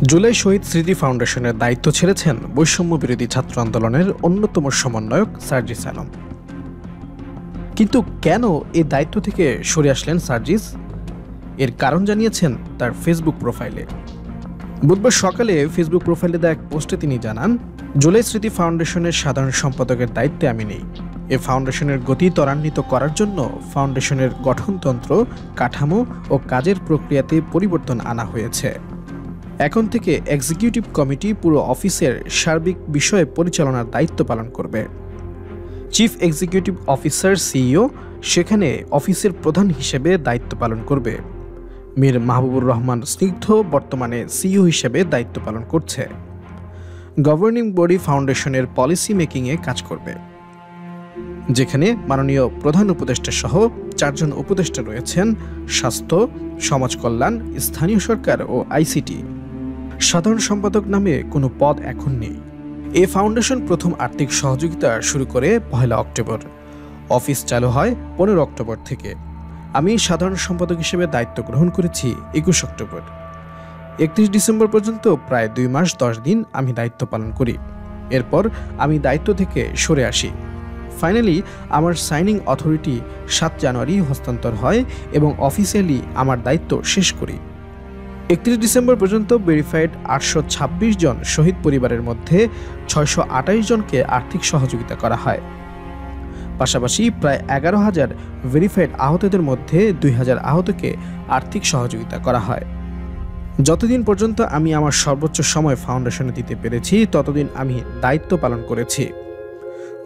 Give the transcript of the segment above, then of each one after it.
জুলাই শহীদ স্মৃতি ফাউন্ডেশনের দায়িত্ব ছেড়েছেন বৈষম্য বিরোধী ছাত্র আন্দোলনের অন্যতম সমন্বয়ক সার্জিস আলম। কিন্তু কেন এই দায়িত্ব থেকে সরে আসলেন সার্জিস? এর কারণ জানিয়েছেন তার ফেসবুক প্রোফাইলে। বুধবার সকালে ফেসবুক প্রোফাইলে দেওয়া এক পোস্টে তিনি জানান, জুলাই স্মৃতি ফাউন্ডেশনের সাধারণ সম্পাদকের দায়িত্বে আমি নেই। এ ফাউন্ডেশনের গতি ত্বরান্বিত করার জন্য ফাউন্ডেশনের গঠনতন্ত্র, কাঠামো ও কাজের প্রক্রিয়াতে পরিবর্তন আনা হয়েছে। এখন থেকে এক্সিকিউটিভ কমিটি পুরো অফিসের সার্বিক বিষয়ে পরিচালনার দায়িত্ব পালন করবে। চিফ এক্সিকিউটিভ অফিসার সিইও সেখানে অফিসের প্রধান হিসেবে দায়িত্ব পালন করবে। মীর মাহবুবুর রহমান স্নিগ্ধ বর্তমানে সিইও হিসেবে দায়িত্ব পালন করছে। গভর্নিং বডি ফাউন্ডেশনের পলিসি মেকিংয়ে কাজ করবে, যেখানে মাননীয় প্রধান উপদেষ্টা সহ 4 জন উপদেষ্টা রয়েছেন: স্বাস্থ্য, সমাজ কল্যাণ, স্থানীয় সরকার ও আইসিটি। সাধারণ সম্পাদক নামে কোনো পদ এখন নেই। এ ফাউন্ডেশন প্রথম আর্থিক সহযোগিতা শুরু করে 1 অক্টোবর। অফিস চালু হয় 15 অক্টোবর থেকে। আমি সাধারণ সম্পাদক হিসেবে দায়িত্ব গ্রহণ করেছি 21 অক্টোবর। 31 ডিসেম্বর পর্যন্ত প্রায় 2 মাস 10 দিন আমি দায়িত্ব পালন করি। এরপর আমি দায়িত্ব থেকে সরে আসি। ফাইনালি আমার সাইনিং অথরিটি 7 জানুয়ারি হস্তান্তর হয় এবং অফিসিয়ালি আমার দায়িত্ব শেষ করি। 31 ডিসেম্বর পর্যন্ত ভেরিফাইড 826 জন শহীদ পরিবারের মধ্যে 628 জনকে আর্থিক সহযোগিতা করা হয়। পাশাপাশি প্রায় 11,000 ভেরিফাইড আহতদের মধ্যে 2,000 আহতকে আর্থিক সহযোগিতা করা হয়। যতদিন পর্যন্ত আমি আমার সর্বোচ্চ সময় ফাউন্ডেশনে দিতে পেরেছি, ততদিন আমি দায়িত্ব পালন করেছি।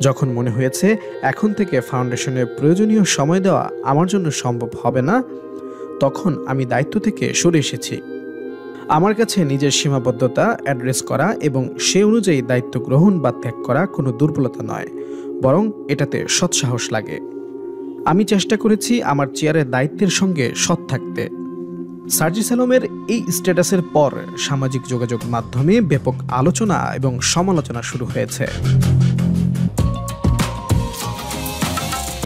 যখন মনে হয়েছে এখন থেকে ফাউন্ডেশনে প্রয়োজনীয় সময় দেওয়া আমার জন্য সম্ভব হবে না, তখন আমি দায়িত্ব থেকে সরে এসেছি। আমার কাছে নিজের সীমাবদ্ধতা অ্যাড্রেস করা এবং সে অনুযায়ী দায়িত্ব গ্রহণ বা ত্যাগ করা কোনো দুর্বলতা নয়, বরং এটাতে সৎসাহস লাগে। আমি চেষ্টা করেছি আমার চেয়ারের দায়িত্বের সঙ্গে সৎ থাকতে। সার্জিস আলমের এই স্ট্যাটাসের পর সামাজিক যোগাযোগ মাধ্যমে ব্যাপক আলোচনা এবং সমালোচনা শুরু হয়েছে।